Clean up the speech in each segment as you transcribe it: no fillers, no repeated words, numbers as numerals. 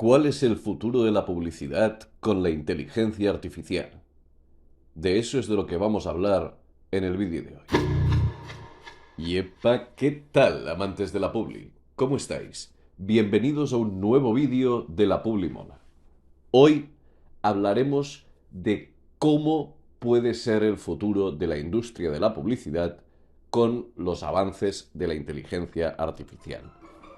¿Cuál es el futuro de la publicidad con la inteligencia artificial? De eso es de lo que vamos a hablar en el vídeo de hoy. Yepa, ¿qué tal, amantes de la publi? ¿Cómo estáis? Bienvenidos a un nuevo vídeo de la Publi Mola. Hoy hablaremos de cómo puede ser el futuro de la industria de la publicidad con los avances de la inteligencia artificial.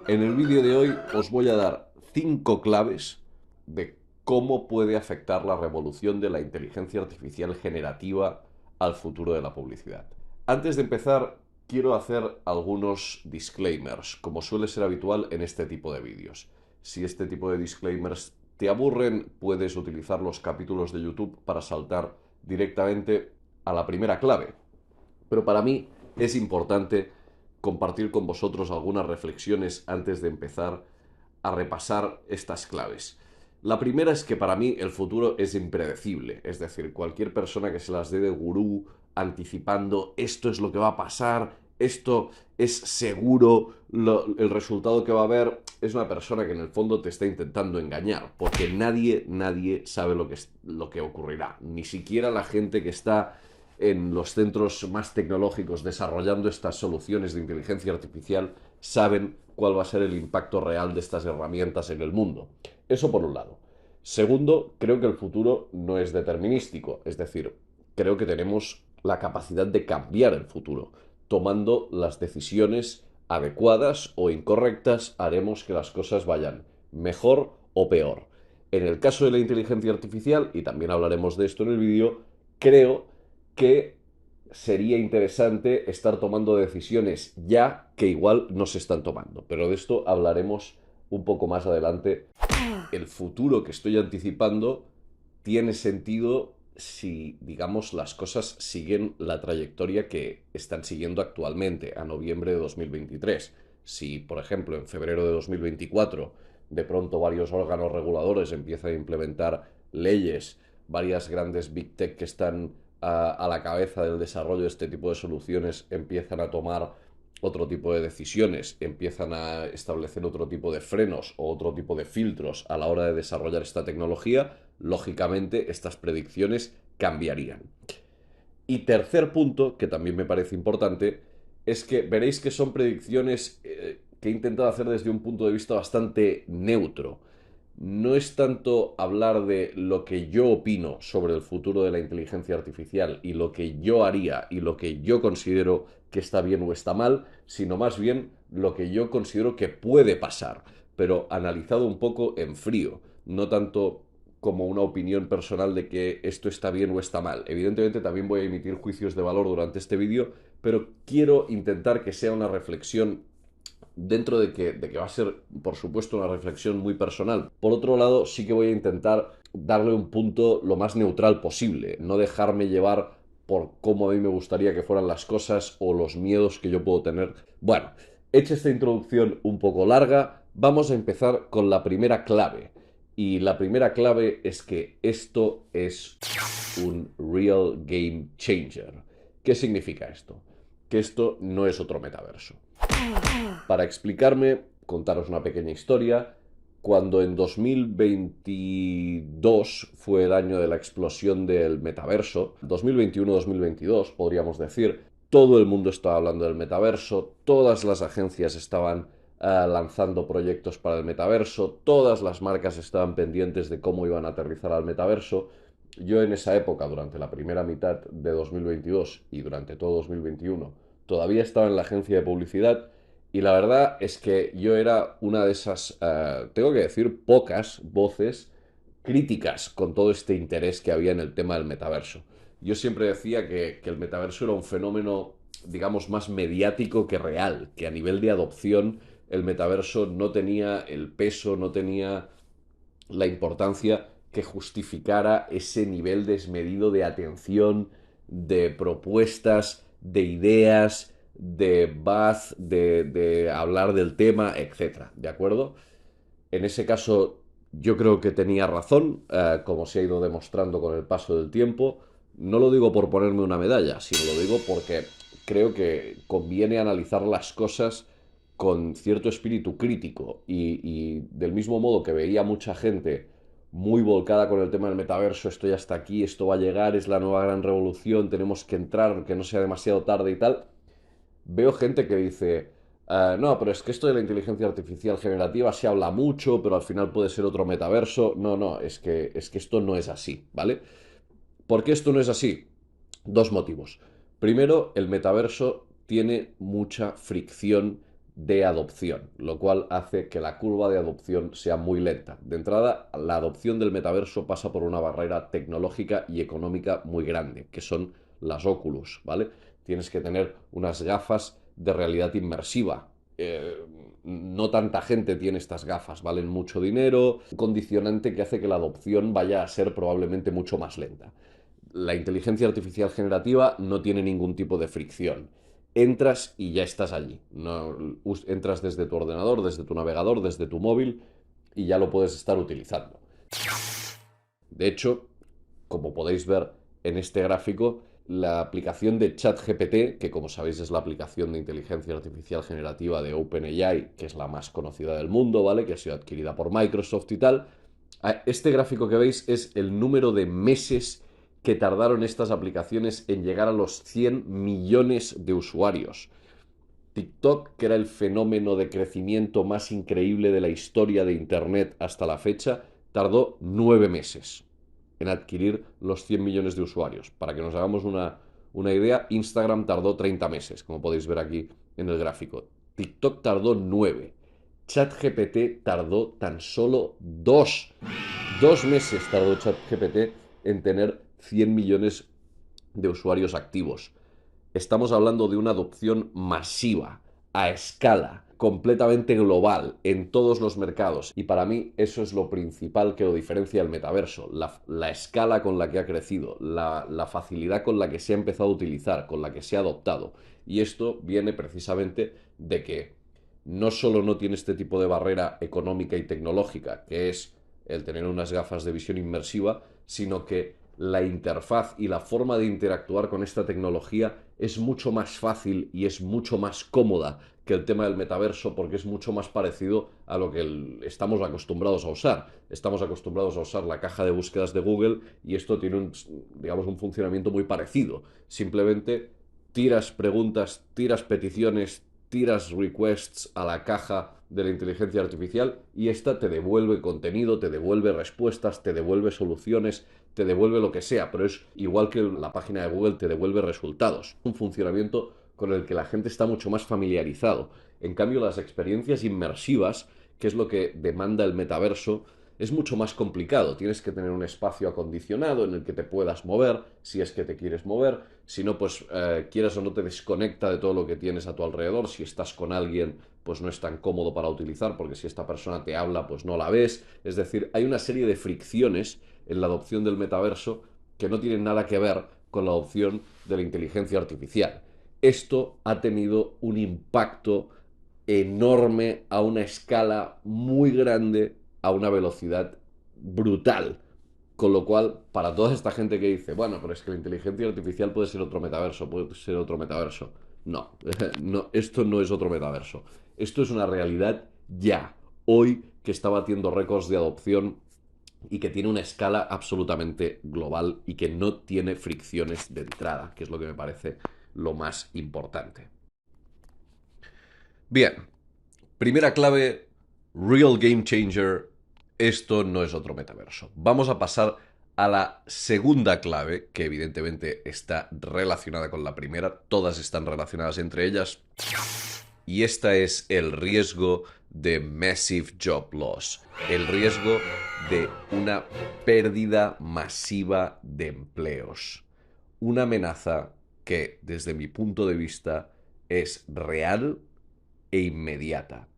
En el vídeo de hoy os voy a dar 5 claves de cómo puede afectar la revolución de la inteligencia artificial generativa al futuro de la publicidad. Antes de empezar, quiero hacer algunos disclaimers, como suele ser habitual en este tipo de vídeos. Si este tipo de disclaimers te aburren, puedes utilizar los capítulos de YouTube para saltar directamente a la primera clave. Pero para mí es importante compartir con vosotros algunas reflexiones antes de empezar a repasar estas claves. La primera es que para mí el futuro es impredecible, es decir, cualquier persona que se las dé de gurú anticipando esto es lo que va a pasar, esto es seguro, el resultado que va a haber, es una persona que en el fondo te está intentando engañar, porque nadie sabe lo que ocurrirá, ni siquiera la gente que está en los centros más tecnológicos desarrollando estas soluciones de inteligencia artificial saben cuál va a ser el impacto real de estas herramientas en el mundo. Eso por un lado. Segundo, creo que el futuro no es determinístico, es decir, creo que tenemos la capacidad de cambiar el futuro. Tomando las decisiones adecuadas o incorrectas, haremos que las cosas vayan mejor o peor. En el caso de la inteligencia artificial, y también hablaremos de esto en el vídeo, creo que sería interesante estar tomando decisiones ya que igual no se están tomando. Pero de esto hablaremos un poco más adelante. El futuro que estoy anticipando tiene sentido si, digamos, las cosas siguen la trayectoria que están siguiendo actualmente, a noviembre de 2023. Si, por ejemplo, en febrero de 2024, de pronto varios órganos reguladores empiezan a implementar leyes, varias grandes big tech que están a la cabeza del desarrollo de este tipo de soluciones empiezan a tomar otro tipo de decisiones, empiezan a establecer otro tipo de frenos o otro tipo de filtros a la hora de desarrollar esta tecnología, lógicamente estas predicciones cambiarían. Y tercer punto, que también me parece importante, es que veréis que son predicciones que he intentado hacer desde un punto de vista bastante neutro. No es tanto hablar de lo que yo opino sobre el futuro de la inteligencia artificial y lo que yo haría y lo que yo considero que está bien o está mal, sino más bien lo que yo considero que puede pasar, pero analizado un poco en frío, no tanto como una opinión personal de que esto está bien o está mal. Evidentemente también voy a emitir juicios de valor durante este vídeo, pero quiero intentar que sea una reflexión dentro de que va a ser, por supuesto, una reflexión muy personal. Por otro lado, sí que voy a intentar darle un punto lo más neutral posible, no dejarme llevar por cómo a mí me gustaría que fueran las cosas o los miedos que yo puedo tener. Bueno, hecha esta introducción un poco larga, vamos a empezar con la primera clave. Y la primera clave es que esto es un real game changer. ¿Qué significa esto? Que esto no es otro metaverso. Para explicarme, contaros una pequeña historia. Cuando en 2022 fue el año de la explosión del metaverso, 2021-2022 podríamos decir, todo el mundo estaba hablando del metaverso, todas las agencias estaban lanzando proyectos para el metaverso, todas las marcas estaban pendientes de cómo iban a aterrizar al metaverso. Yo en esa época, durante la primera mitad de 2022 y durante todo 2021, todavía estaba en la agencia de publicidad y la verdad es que yo era una de esas, tengo que decir, pocas voces críticas con todo este interés que había en el tema del metaverso. Yo siempre decía que el metaverso era un fenómeno, digamos, más mediático que real, que a nivel de adopción el metaverso no tenía el peso, no tenía la importancia que justificara ese nivel desmedido de atención, de propuestas, de ideas, de buzz, de hablar del tema, etcétera. ¿De acuerdo? En ese caso, yo creo que tenía razón, como se ha ido demostrando con el paso del tiempo. No lo digo por ponerme una medalla, sino lo digo porque creo que conviene analizar las cosas con cierto espíritu crítico y del mismo modo que veía mucha gente muy volcada con el tema del metaverso, esto ya está aquí, esto va a llegar, es la nueva gran revolución, tenemos que entrar, que no sea demasiado tarde y tal, veo gente que dice, no, pero es que esto de la inteligencia artificial generativa se habla mucho, pero al final puede ser otro metaverso. No, no, es que esto no es así, ¿vale? ¿Por qué esto no es así? Dos motivos. Primero, el metaverso tiene mucha fricción de adopción, lo cual hace que la curva de adopción sea muy lenta. De entrada, la adopción del metaverso pasa por una barrera tecnológica y económica muy grande, que son las Oculus, ¿vale? Tienes que tener unas gafas de realidad inmersiva. No tanta gente tiene estas gafas, valen mucho dinero, un condicionante que hace que la adopción vaya a ser probablemente mucho más lenta. La inteligencia artificial generativa no tiene ningún tipo de fricción. Entras y ya estás allí. No, entras desde tu ordenador, desde tu navegador, desde tu móvil y ya lo puedes estar utilizando. De hecho, como podéis ver en este gráfico, la aplicación de ChatGPT, que como sabéis es la aplicación de inteligencia artificial generativa de OpenAI, que es la más conocida del mundo, ¿vale? Que ha sido adquirida por Microsoft y tal. Este gráfico que veis es el número de meses que tardaron estas aplicaciones en llegar a los 100 millones de usuarios. TikTok, que era el fenómeno de crecimiento más increíble de la historia de Internet hasta la fecha, tardó 9 meses en adquirir los 100 millones de usuarios. Para que nos hagamos una idea, Instagram tardó 30 meses, como podéis ver aquí en el gráfico. TikTok tardó 9. ChatGPT tardó tan solo 2. 2 meses tardó ChatGPT en tener 100 millones de usuarios activos. Estamos hablando de una adopción masiva, a escala, completamente global, en todos los mercados. Y para mí eso es lo principal que lo diferencia del metaverso. La escala con la que ha crecido, la facilidad con la que se ha empezado a utilizar, con la que se ha adoptado. Y esto viene precisamente de que no solo no tiene este tipo de barrera económica y tecnológica, que es el tener unas gafas de visión inmersiva, sino que la interfaz y la forma de interactuar con esta tecnología es mucho más fácil y es mucho más cómoda que el tema del metaverso porque es mucho más parecido a lo que estamos acostumbrados a usar. Estamos acostumbrados a usar la caja de búsquedas de Google y esto tiene un funcionamiento muy parecido. Simplemente tiras preguntas, tiras peticiones, tiras requests a la caja de la inteligencia artificial y esta te devuelve contenido, te devuelve respuestas, te devuelve soluciones, te devuelve lo que sea, pero es igual que la página de Google te devuelve resultados. Un funcionamiento con el que la gente está mucho más familiarizado. En cambio, las experiencias inmersivas, que es lo que demanda el metaverso, es mucho más complicado. Tienes que tener un espacio acondicionado en el que te puedas mover, si es que te quieres mover. Si no, pues quieras o no te desconecta de todo lo que tienes a tu alrededor. Si estás con alguien, pues no es tan cómodo para utilizar, porque si esta persona te habla, pues no la ves. Es decir, hay una serie de fricciones en la adopción del metaverso que no tienen nada que ver con la adopción de la inteligencia artificial. Esto ha tenido un impacto enorme a una escala muy grande, a una velocidad brutal. Con lo cual, para toda esta gente que dice, bueno, pero es que la inteligencia artificial puede ser otro metaverso, puede ser otro metaverso. No, no, esto no es otro metaverso. Esto es una realidad ya, hoy, que está batiendo récords de adopción y que tiene una escala absolutamente global y que no tiene fricciones de entrada, que es lo que me parece lo más importante. Bien, primera clave, Real Game Changer, esto no es otro metaverso. Vamos a pasar a la segunda clave, que evidentemente está relacionada con la primera, todas están relacionadas entre ellas, y esta es el riesgo de massive job loss, el riesgo de una pérdida masiva de empleos. Una amenaza que, desde mi punto de vista, es real e inmediata.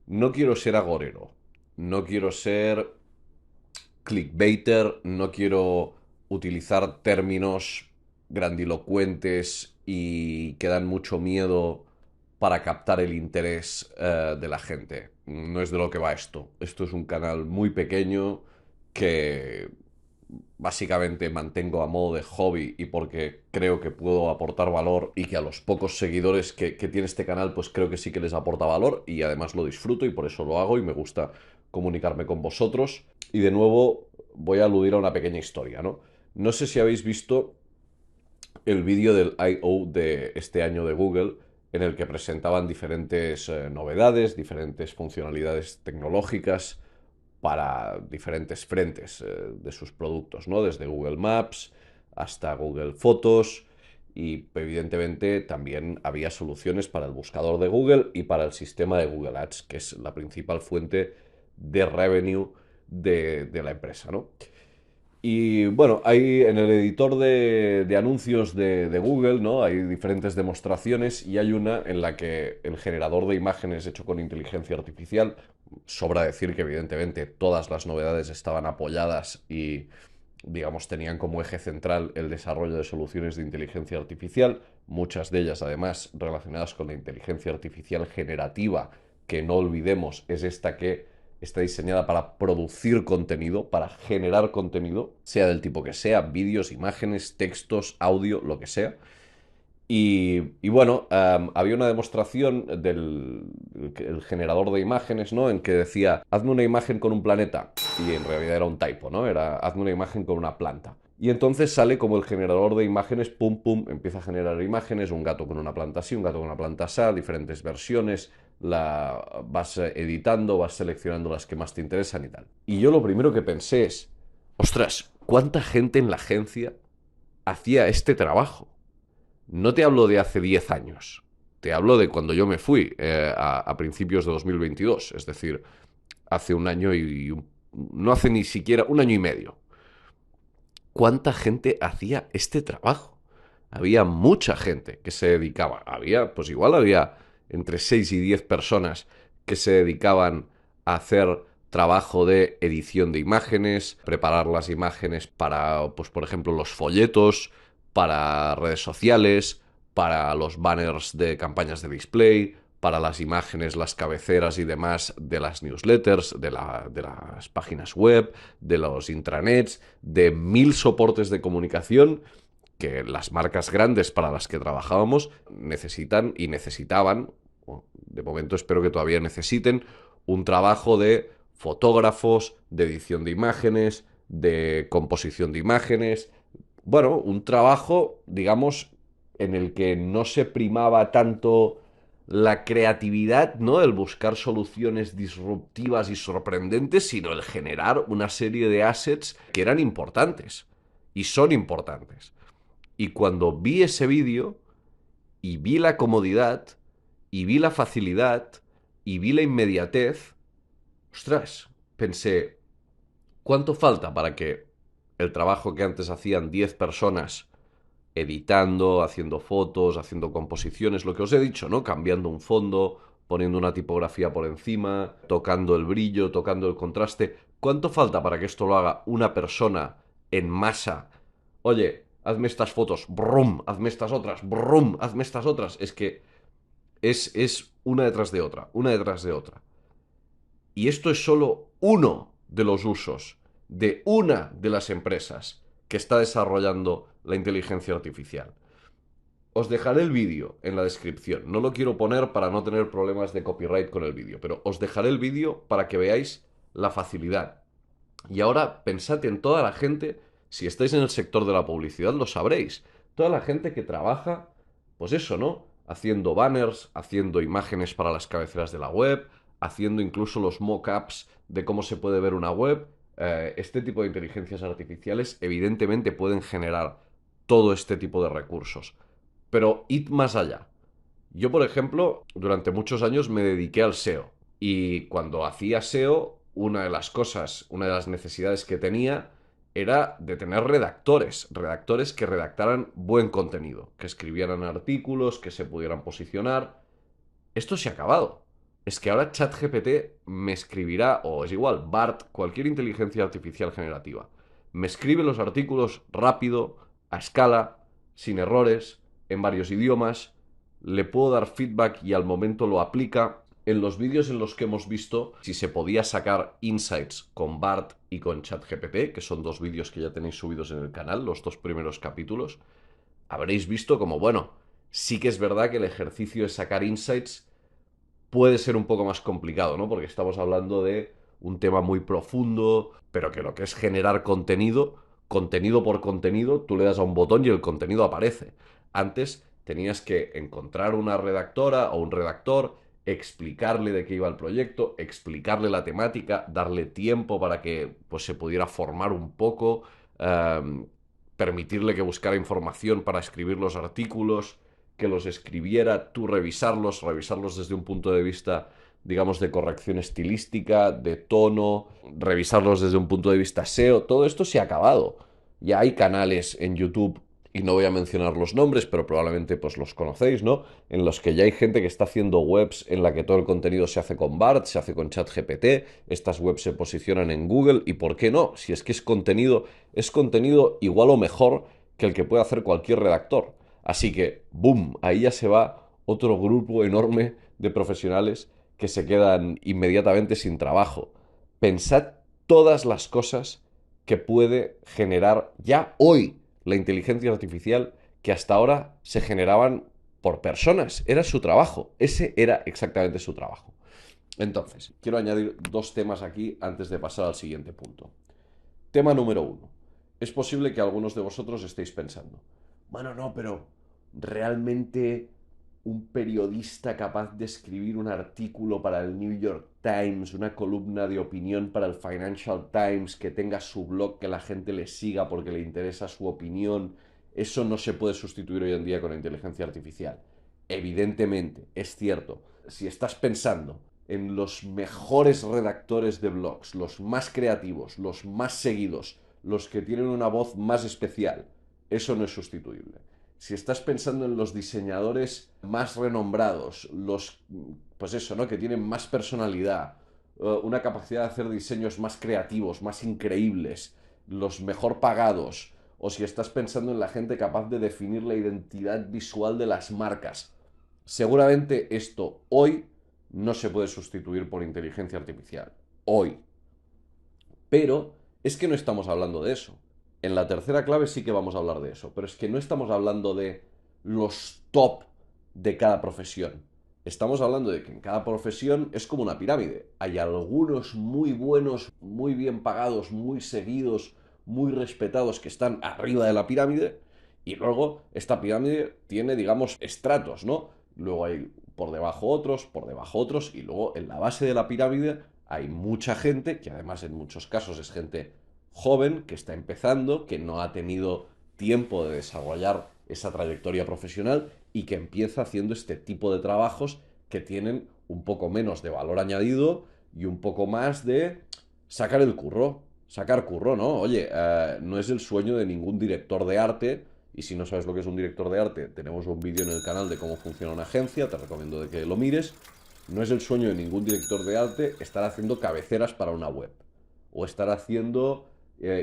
No quiero ser agorero, no quiero ser clickbaiter, no quiero utilizar términos grandilocuentes y que dan mucho miedo para captar el interés de la gente. No es de lo que va esto. Esto es un canal muy pequeño que básicamente mantengo a modo de hobby y porque creo que puedo aportar valor y que a los pocos seguidores que tiene este canal, pues creo que sí que les aporta valor y además lo disfruto y por eso lo hago y me gusta comunicarme con vosotros. Y de nuevo voy a aludir a una pequeña historia, ¿no? No sé si habéis visto el vídeo del I.O. de este año de Google, en el que presentaban diferentes novedades, diferentes funcionalidades tecnológicas para diferentes frentes de sus productos, ¿no? Desde Google Maps hasta Google Fotos y evidentemente también había soluciones para el buscador de Google y para el sistema de Google Ads, que es la principal fuente de revenue de la empresa, ¿no? Y bueno, hay en el editor de anuncios de Google, ¿no? Hay diferentes demostraciones y hay una en la que el generador de imágenes hecho con inteligencia artificial, sobra decir que evidentemente todas las novedades estaban apoyadas y, digamos, tenían como eje central el desarrollo de soluciones de inteligencia artificial, muchas de ellas además relacionadas con la inteligencia artificial generativa, que no olvidemos es esta que está diseñada para producir contenido, para generar contenido, sea del tipo que sea, vídeos, imágenes, textos, audio, lo que sea. Y bueno, había una demostración del el generador de imágenes, ¿no? En que decía, hazme una imagen con un planeta. Y en realidad era un typo, ¿no? Era, hazme una imagen con una planta. Y entonces sale como el generador de imágenes, pum, pum, empieza a generar imágenes, un gato con una planta así, un gato con una planta así, diferentes versiones, la vas editando, vas seleccionando las que más te interesan y tal. Y yo lo primero que pensé es, ostras, ¿cuánta gente en la agencia hacía este trabajo? No te hablo de hace 10 años, te hablo de cuando yo me fui a principios de 2022, es decir, hace un año no hace ni siquiera un año y medio. ¿Cuánta gente hacía este trabajo? Había mucha gente que se dedicaba, pues igual había entre 6 y 10 personas que se dedicaban a hacer trabajo de edición de imágenes, preparar las imágenes para, pues por ejemplo, los folletos, para redes sociales, para los banners de campañas de display, para las imágenes, las cabeceras y demás de las newsletters, de las páginas web, de los intranets, de 1000 soportes de comunicación que las marcas grandes para las que trabajábamos necesitan y necesitaban, de momento espero que todavía necesiten, un trabajo de fotógrafos, de edición de imágenes, de composición de imágenes, bueno, un trabajo, digamos, en el que no se primaba tanto la creatividad, ¿no? El buscar soluciones disruptivas y sorprendentes, sino el generar una serie de assets que eran importantes y son importantes. Y cuando vi ese vídeo y vi la comodidad y vi la facilidad y vi la inmediatez, ostras, pensé, ¿cuánto falta para que el trabajo que antes hacían 10 personas editando, haciendo fotos, haciendo composiciones, lo que os he dicho, ¿no? Cambiando un fondo, poniendo una tipografía por encima, tocando el brillo, tocando el contraste. ¿Cuánto falta para que esto lo haga una persona en masa? Oye, hazme estas fotos, brum, hazme estas otras, brum, hazme estas otras. Es que es una detrás de otra, una detrás de otra. Y esto es solo uno de los usos de una de las empresas que está desarrollando la inteligencia artificial. Os dejaré el vídeo en la descripción. No lo quiero poner para no tener problemas de copyright con el vídeo, pero os dejaré el vídeo para que veáis la facilidad. Y ahora pensad en toda la gente, si estáis en el sector de la publicidad lo sabréis, toda la gente que trabaja, pues eso, ¿no? Haciendo banners, haciendo imágenes para las cabeceras de la web, haciendo incluso los mock-ups de cómo se puede ver una web. Este tipo de inteligencias artificiales evidentemente pueden generar todo este tipo de recursos. Pero id más allá. Yo, por ejemplo, durante muchos años me dediqué al SEO. Y cuando hacía SEO, una de las cosas, una de las necesidades que tenía era de tener redactores, redactores que redactaran buen contenido, que escribieran artículos, que se pudieran posicionar. Esto se ha acabado. Es que ahora ChatGPT me escribirá, o es igual, BART, cualquier inteligencia artificial generativa. Me escribe los artículos rápido, a escala, sin errores, en varios idiomas, le puedo dar feedback y al momento lo aplica. En los vídeos en los que hemos visto si se podía sacar insights con BART y con ChatGPT, que son dos vídeos que ya tenéis subidos en el canal, los dos primeros capítulos, habréis visto como, bueno, sí que es verdad que el ejercicio de sacar insights puede ser un poco más complicado, ¿no? Porque estamos hablando de un tema muy profundo, pero que lo que es generar contenido, contenido por contenido, tú le das a un botón y el contenido aparece. Antes tenías que encontrar una redactora o un redactor, explicarle de qué iba el proyecto, explicarle la temática, darle tiempo para que pues, se pudiera formar un poco, permitirle que buscara información para escribir los artículos, que los escribiera, tú revisarlos desde un punto de vista, digamos, de corrección estilística, de tono, revisarlos desde un punto de vista SEO, todo esto se ha acabado. Ya hay canales en YouTube, y no voy a mencionar los nombres, pero probablemente pues los conocéis, ¿no? En los que ya hay gente que está haciendo webs en la que todo el contenido se hace con BART, se hace con ChatGPT, estas webs se posicionan en Google, y ¿por qué no? Si es que es contenido igual o mejor que el que puede hacer cualquier redactor. Así que, ¡boom!, ahí ya se va otro grupo enorme de profesionales que se quedan inmediatamente sin trabajo. Pensad todas las cosas que puede generar ya hoy la inteligencia artificial que hasta ahora se generaban por personas. Era su trabajo. Ese era exactamente su trabajo. Entonces, quiero añadir dos temas aquí antes de pasar al siguiente punto. Tema número uno. Es posible que algunos de vosotros estéis pensando, bueno, no, pero ¿realmente un periodista capaz de escribir un artículo para el New York Times, una columna de opinión para el Financial Times, que tenga su blog, que la gente le siga porque le interesa su opinión, eso no se puede sustituir hoy en día con la inteligencia artificial? Evidentemente, es cierto. Si estás pensando en los mejores redactores de blogs, los más creativos, los más seguidos, los que tienen una voz más especial, eso no es sustituible. Si estás pensando en los diseñadores más renombrados, los, pues eso, ¿no? Que tienen más personalidad, una capacidad de hacer diseños más creativos, más increíbles, los mejor pagados, o si estás pensando en la gente capaz de definir la identidad visual de las marcas, seguramente esto hoy no se puede sustituir por inteligencia artificial. Hoy. Pero es que no estamos hablando de eso. En la tercera clave sí que vamos a hablar de eso, pero es que no estamos hablando de los top de cada profesión. Estamos hablando de que en cada profesión es como una pirámide. Hay algunos muy buenos, muy bien pagados, muy seguidos, muy respetados que están arriba de la pirámide, y luego esta pirámide tiene, digamos, estratos, ¿no? Luego hay por debajo otros, y luego en la base de la pirámide hay mucha gente, que además en muchos casos es gente joven, que está empezando, que no ha tenido tiempo de desarrollar esa trayectoria profesional y que empieza haciendo este tipo de trabajos que tienen un poco menos de valor añadido y un poco más de sacar el curro. Sacar curro, ¿no? Oye, no es el sueño de ningún director de arte. Y si no sabes lo que es un director de arte, tenemos un vídeo en el canal de cómo funciona una agencia, te recomiendo de que lo mires. No es el sueño de ningún director de arte estar haciendo cabeceras para una web o estar haciendo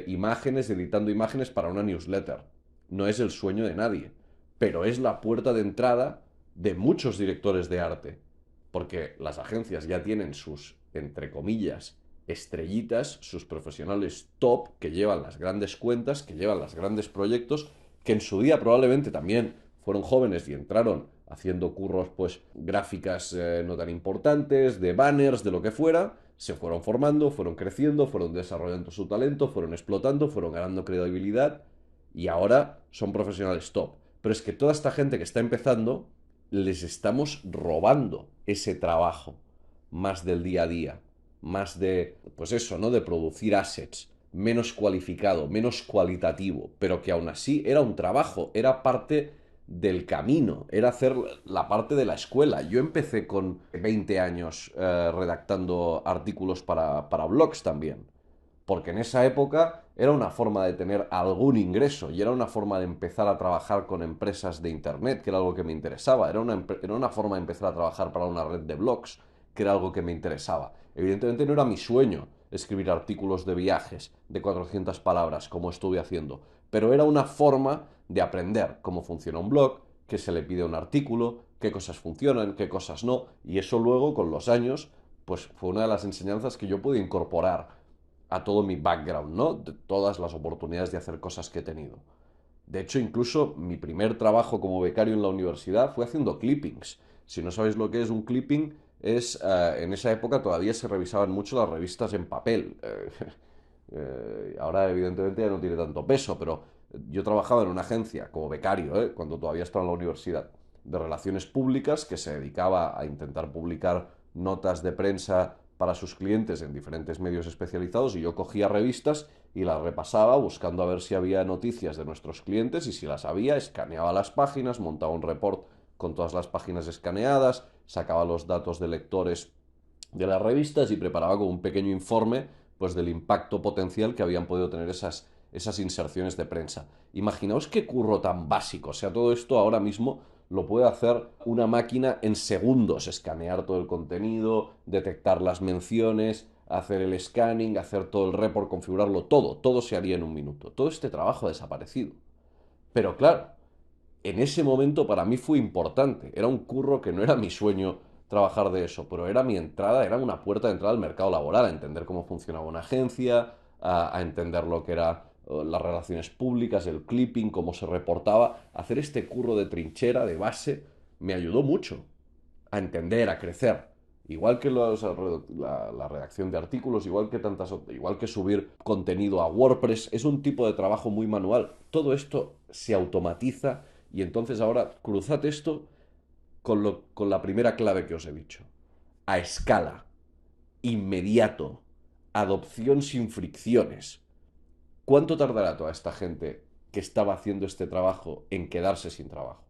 imágenes, editando imágenes para una newsletter. No es el sueño de nadie, pero es la puerta de entrada de muchos directores de arte, porque las agencias ya tienen sus, entre comillas, estrellitas, sus profesionales top que llevan las grandes cuentas, que llevan los grandes proyectos, que en su día probablemente también fueron jóvenes y entraron haciendo curros, pues, gráficas no tan importantes, de banners, de lo que fuera, se fueron formando, fueron creciendo, fueron desarrollando su talento, fueron explotando, fueron ganando credibilidad y ahora son profesionales top. Pero es que toda esta gente que está empezando, les estamos robando ese trabajo más del día a día, más de, pues eso, ¿no? De producir assets, menos cualificado, menos cualitativo, pero que aún así era un trabajo, era parte del camino, era hacer la parte de la escuela. Yo empecé con 20 años redactando artículos para blogs también, porque en esa época era una forma de tener algún ingreso y era una forma de empezar a trabajar con empresas de internet, que era algo que me interesaba, era una forma de empezar a trabajar para una red de blogs, que era algo que me interesaba. Evidentemente no era mi sueño escribir artículos de viajes de 400 palabras como estuve haciendo, pero era una forma de aprender cómo funciona un blog, qué se le pide a un artículo, qué cosas funcionan, qué cosas no, y eso luego, con los años, pues fue una de las enseñanzas que yo pude incorporar a todo mi background, ¿no? De todas las oportunidades de hacer cosas que he tenido. De hecho, incluso mi primer trabajo como becario en la universidad fue haciendo clippings. Si no sabéis lo que es un clipping, en esa época todavía se revisaban mucho las revistas en papel. Ahora evidentemente ya no tiene tanto peso, pero yo trabajaba en una agencia como becario, cuando todavía estaba en la universidad, de relaciones públicas que se dedicaba a intentar publicar notas de prensa para sus clientes en diferentes medios especializados, y yo cogía revistas y las repasaba buscando a ver si había noticias de nuestros clientes, y si las había, escaneaba las páginas, montaba un report con todas las páginas escaneadas, sacaba los datos de lectores de las revistas y preparaba como un pequeño informe, pues, del impacto potencial que habían podido tener esas inserciones de prensa. Imaginaos qué curro tan básico. O sea, todo esto ahora mismo lo puede hacer una máquina en segundos: escanear todo el contenido, detectar las menciones, hacer el scanning, hacer todo el report, configurarlo, todo se haría en un minuto. Todo este trabajo ha desaparecido. Pero claro, en ese momento para mí fue importante. Era un curro que no era mi sueño trabajar de eso, pero era mi entrada, era una puerta de entrada al mercado laboral, a entender cómo funcionaba una agencia, a entender lo que eran las relaciones públicas, el clipping, cómo se reportaba. Hacer este curro de trinchera, de base, me ayudó mucho a entender, a crecer. Igual que la redacción de artículos, igual que subir contenido a WordPress, es un tipo de trabajo muy manual. Todo esto se automatiza, y entonces ahora cruzad esto con la primera clave que os he dicho. A escala, inmediato, adopción sin fricciones. ¿Cuánto tardará toda esta gente que estaba haciendo este trabajo en quedarse sin trabajo?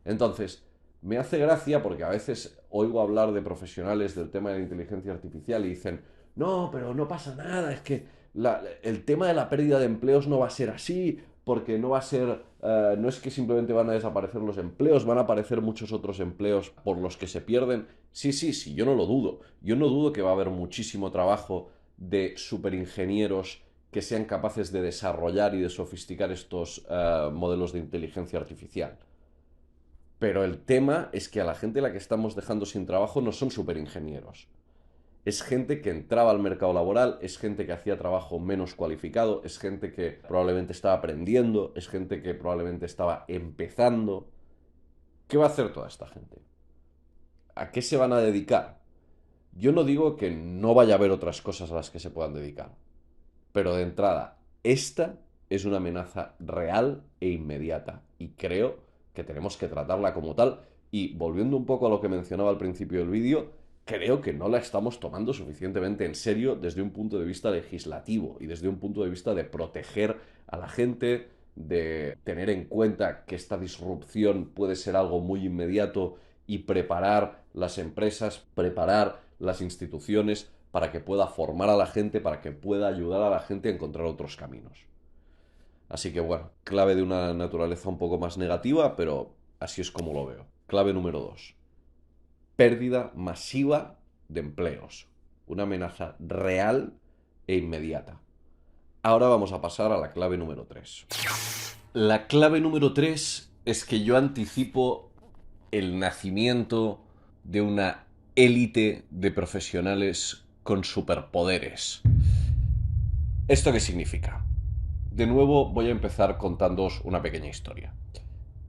Entonces, me hace gracia porque a veces oigo hablar de profesionales del tema de la inteligencia artificial y dicen: no, pero no pasa nada, es que el tema de la pérdida de empleos no va a ser así, porque no va a ser, no es que simplemente van a desaparecer los empleos, van a aparecer muchos otros empleos por los que se pierden. Sí, sí, sí, yo no lo dudo. Yo no dudo que va a haber muchísimo trabajo de superingenieros que sean capaces de desarrollar y de sofisticar estos modelos de inteligencia artificial. Pero el tema es que a la gente a la que estamos dejando sin trabajo no son superingenieros. Es gente que entraba al mercado laboral, es gente que hacía trabajo menos cualificado, es gente que probablemente estaba aprendiendo, es gente que probablemente estaba empezando. ¿Qué va a hacer toda esta gente? ¿A qué se van a dedicar? Yo no digo que no vaya a haber otras cosas a las que se puedan dedicar, pero de entrada, esta es una amenaza real e inmediata, y creo que tenemos que tratarla como tal. Y volviendo un poco a lo que mencionaba al principio del vídeo, creo que no la estamos tomando suficientemente en serio desde un punto de vista legislativo y desde un punto de vista de proteger a la gente, de tener en cuenta que esta disrupción puede ser algo muy inmediato, y preparar las empresas, preparar las instituciones para que pueda formar a la gente, para que pueda ayudar a la gente a encontrar otros caminos. Así que bueno, clave de una naturaleza un poco más negativa, pero así es como lo veo. Clave número 2: pérdida masiva de empleos. Una amenaza real e inmediata. Ahora vamos a pasar a la clave número 3. La clave número 3 es que yo anticipo el nacimiento de una élite de profesionales con superpoderes. ¿Esto qué significa? De nuevo voy a empezar contándoos una pequeña historia.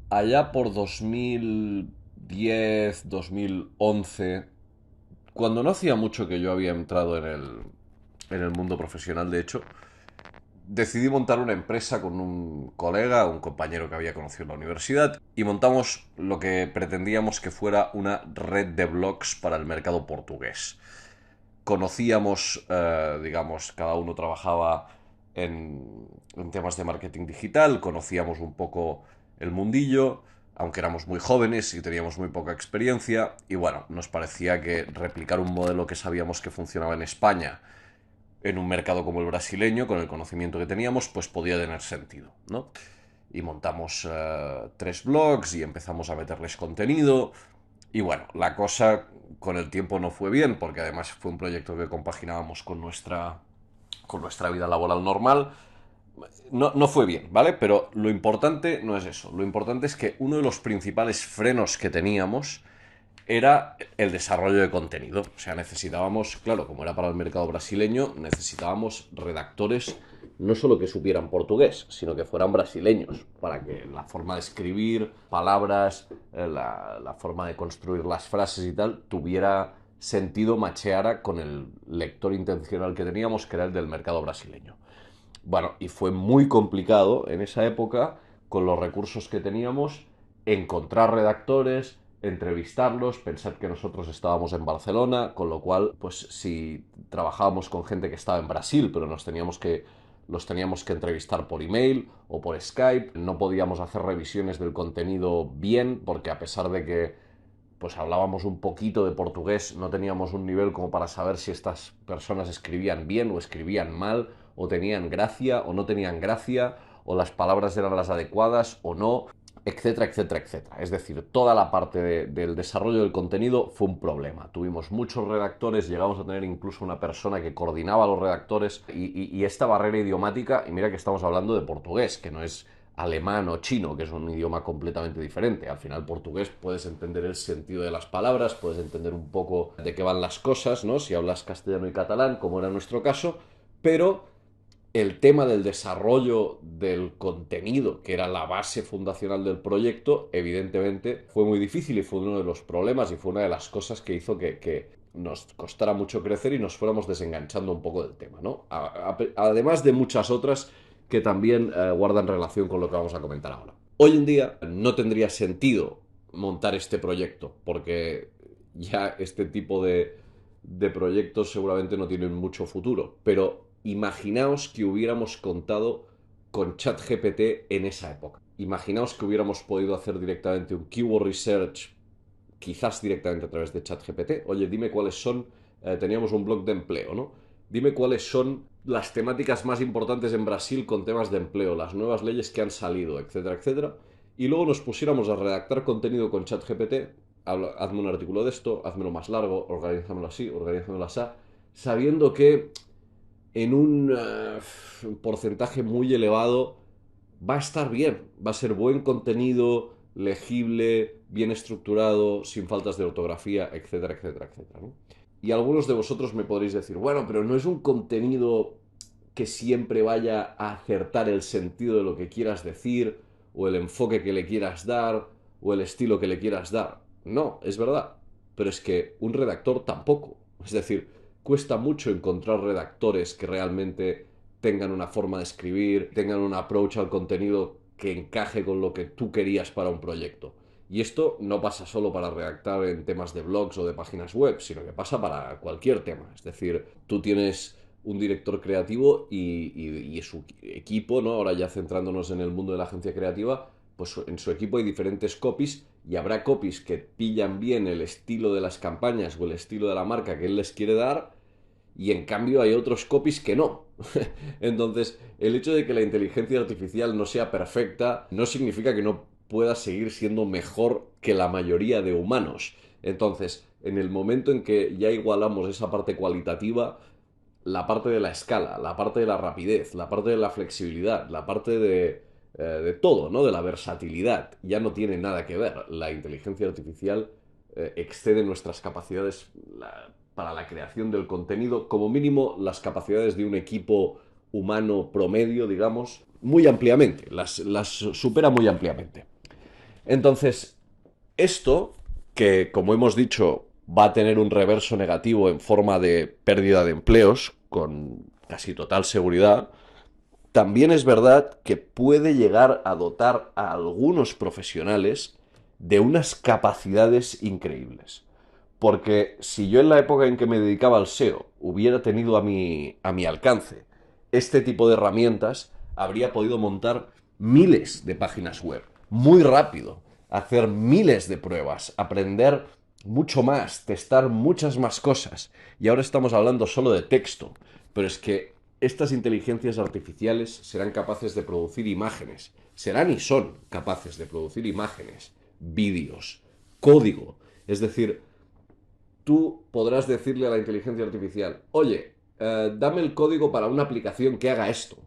Allá por 2010, 2011, cuando no hacía mucho que yo había entrado en el mundo profesional, de hecho, decidí montar una empresa con un colega, un compañero que había conocido en la universidad, y montamos lo que pretendíamos que fuera una red de blogs para el mercado portugués. Conocíamos, digamos, cada uno trabajaba en temas de marketing digital, conocíamos un poco el mundillo, aunque éramos muy jóvenes y teníamos muy poca experiencia, y bueno, nos parecía que replicar un modelo que sabíamos que funcionaba en España en un mercado como el brasileño, con el conocimiento que teníamos, pues podía tener sentido, ¿no? Y montamos 3 blogs y empezamos a meterles contenido. Y bueno, la cosa con el tiempo no fue bien, porque además fue un proyecto que compaginábamos con nuestra vida laboral normal. no fue bien, ¿vale? Pero lo importante no es eso. Lo importante es que uno de los principales frenos que teníamos era el desarrollo de contenido. O sea, necesitábamos, claro, como era para el mercado brasileño, necesitábamos redactores no solo que supieran portugués, sino que fueran brasileños, para que la forma de escribir, palabras, la forma de construir las frases y tal, tuviera sentido, macheara con el lector intencional que teníamos, que era el del mercado brasileño. Bueno, y fue muy complicado en esa época, con los recursos que teníamos, encontrar redactores, entrevistarlos. Pensad que nosotros estábamos en Barcelona, con lo cual, pues si trabajábamos con gente que estaba en Brasil, pero los teníamos que entrevistar por email o por Skype, no podíamos hacer revisiones del contenido bien, porque a pesar de que pues hablábamos un poquito de portugués, no teníamos un nivel como para saber si estas personas escribían bien o escribían mal, o tenían gracia o no tenían gracia, o las palabras eran las adecuadas o no, etcétera, etcétera, etcétera. Es decir, toda la parte del desarrollo del contenido fue un problema. Tuvimos muchos redactores, llegamos a tener incluso una persona que coordinaba a los redactores y esta barrera idiomática, y mira que estamos hablando de portugués, que no es alemán o chino, que es un idioma completamente diferente. Al final, portugués puedes entender el sentido de las palabras, puedes entender un poco de qué van las cosas, ¿no? Si hablas castellano y catalán, como era nuestro caso, pero el tema del desarrollo del contenido, que era la base fundacional del proyecto, evidentemente fue muy difícil y fue uno de los problemas y fue una de las cosas que hizo que nos costara mucho crecer y nos fuéramos desenganchando un poco del tema, ¿no? Además de muchas otras que también guardan relación con lo que vamos a comentar ahora. Hoy en día no tendría sentido montar este proyecto, porque ya este tipo de proyectos seguramente no tienen mucho futuro, pero imaginaos que hubiéramos contado con ChatGPT en esa época. Imaginaos que hubiéramos podido hacer directamente un keyword research, quizás directamente a través de ChatGPT. Oye, dime cuáles son, teníamos un blog de empleo, ¿no? Dime cuáles son las temáticas más importantes en Brasil con temas de empleo, las nuevas leyes que han salido, etcétera, etcétera. Y luego nos pusiéramos a redactar contenido con ChatGPT. Hazme un artículo de esto, házmelo más largo, organízamelo así, organízamelo así, sabiendo que en un porcentaje muy elevado va a estar bien, va a ser buen contenido, legible, bien estructurado, sin faltas de ortografía, etcétera, etcétera, etcétera, ¿no? Y algunos de vosotros me podréis decir, bueno, pero no es un contenido que siempre vaya a acertar el sentido de lo que quieras decir, o el enfoque que le quieras dar, o el estilo que le quieras dar. No, es verdad. Pero es que un redactor tampoco. Es decir, cuesta mucho encontrar redactores que realmente tengan una forma de escribir, tengan un approach al contenido que encaje con lo que tú querías para un proyecto. Y esto no pasa solo para redactar en temas de blogs o de páginas web, sino que pasa para cualquier tema. Es decir, tú tienes un director creativo y su equipo, ¿no? Ahora ya centrándonos en el mundo de la agencia creativa, pues en su equipo hay diferentes copies y habrá copies que pillan bien el estilo de las campañas o el estilo de la marca que él les quiere dar y en cambio hay otros copies que no. Entonces, el hecho de que la inteligencia artificial no sea perfecta no significa que no pueda seguir siendo mejor que la mayoría de humanos. Entonces, en el momento en que ya igualamos esa parte cualitativa, la parte de la escala, la parte de la rapidez, la parte de la flexibilidad, la parte de todo, ¿no? De la versatilidad, ya no tiene nada que ver. La inteligencia artificial excede nuestras capacidades para la creación del contenido, como mínimo las capacidades de un equipo humano promedio, digamos, muy ampliamente, las supera muy ampliamente. Entonces, esto, que como hemos dicho, va a tener un reverso negativo en forma de pérdida de empleos, con casi total seguridad, también es verdad que puede llegar a dotar a algunos profesionales de unas capacidades increíbles. Porque si yo en la época en que me dedicaba al SEO hubiera tenido a mi alcance este tipo de herramientas, habría podido montar miles de páginas web muy rápido, hacer miles de pruebas, aprender mucho más, testar muchas más cosas. Y ahora estamos hablando solo de texto, pero es que estas inteligencias artificiales serán capaces de producir imágenes, serán y son capaces de producir imágenes, vídeos, código. Es decir, tú podrás decirle a la inteligencia artificial, oye, dame el código para una aplicación que haga esto.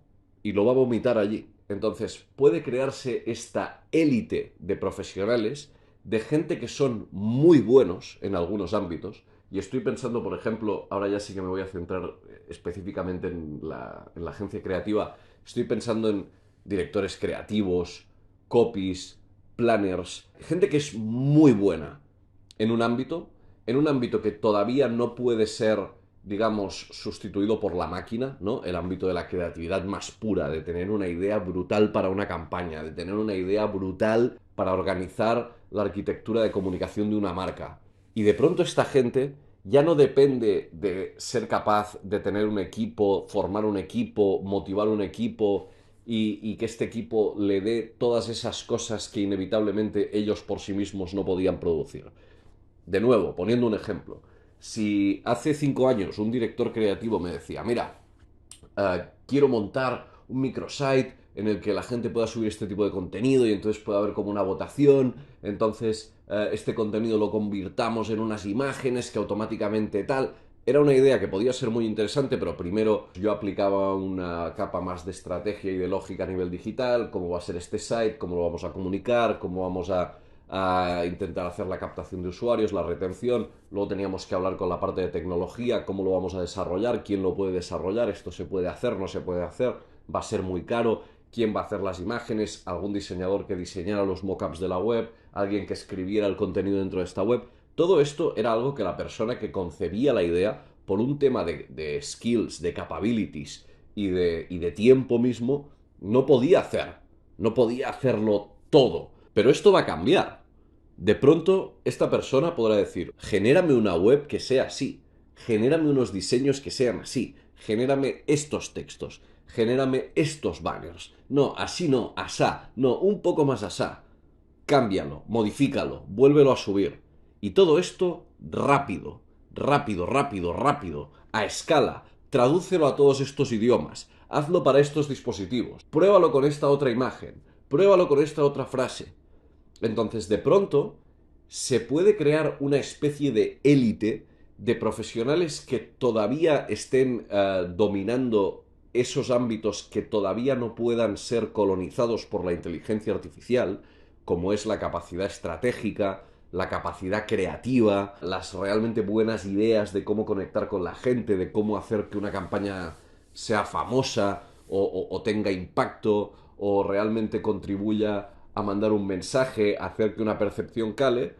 y lo va a vomitar allí. Entonces puede crearse esta élite de profesionales, de gente que son muy buenos en algunos ámbitos. Y estoy pensando, por ejemplo, ahora ya sí que me voy a centrar específicamente en la agencia creativa, estoy pensando en directores creativos, copies, planners, gente que es muy buena en un ámbito, que todavía no puede ser, digamos, sustituido por la máquina, ¿no? El ámbito de la creatividad más pura, de tener una idea brutal para una campaña, de tener una idea brutal para organizar la arquitectura de comunicación de una marca. Y de pronto esta gente ya no depende de ser capaz de tener un equipo, formar un equipo, motivar un equipo y que este equipo le dé todas esas cosas que inevitablemente ellos por sí mismos no podían producir. De nuevo, poniendo un ejemplo, si hace 5 años un director creativo me decía, mira, quiero montar un microsite en el que la gente pueda subir este tipo de contenido y entonces pueda haber como una votación, entonces este contenido lo convirtamos en unas imágenes que automáticamente tal. Era una idea que podía ser muy interesante, pero primero yo aplicaba una capa más de estrategia y de lógica a nivel digital, cómo va a ser este site, cómo lo vamos a comunicar, cómo vamos a intentar hacer la captación de usuarios, la retención. Luego teníamos que hablar con la parte de tecnología, cómo lo vamos a desarrollar, quién lo puede desarrollar, esto se puede hacer, no se puede hacer, va a ser muy caro, quién va a hacer las imágenes, algún diseñador que diseñara los mockups de la web, alguien que escribiera el contenido dentro de esta web. Todo esto era algo que la persona que concebía la idea, por un tema de skills, de capabilities y de tiempo mismo, no podía hacer. No podía hacerlo todo. Pero esto va a cambiar. De pronto, esta persona podrá decir, genérame una web que sea así, genérame unos diseños que sean así, genérame estos textos, genérame estos banners. No, así no, asá, no, un poco más asá. Cámbialo, modifícalo, vuélvelo a subir. Y todo esto rápido, rápido, rápido, rápido, a escala. Tradúcelo a todos estos idiomas. Hazlo para estos dispositivos. Pruébalo con esta otra imagen. Pruébalo con esta otra frase. Entonces, de pronto, se puede crear una especie de élite de profesionales que todavía estén dominando esos ámbitos que todavía no puedan ser colonizados por la inteligencia artificial, como es la capacidad estratégica, la capacidad creativa, las realmente buenas ideas de cómo conectar con la gente, de cómo hacer que una campaña sea famosa o tenga impacto o realmente contribuya a mandar un mensaje, a hacer que una percepción cale,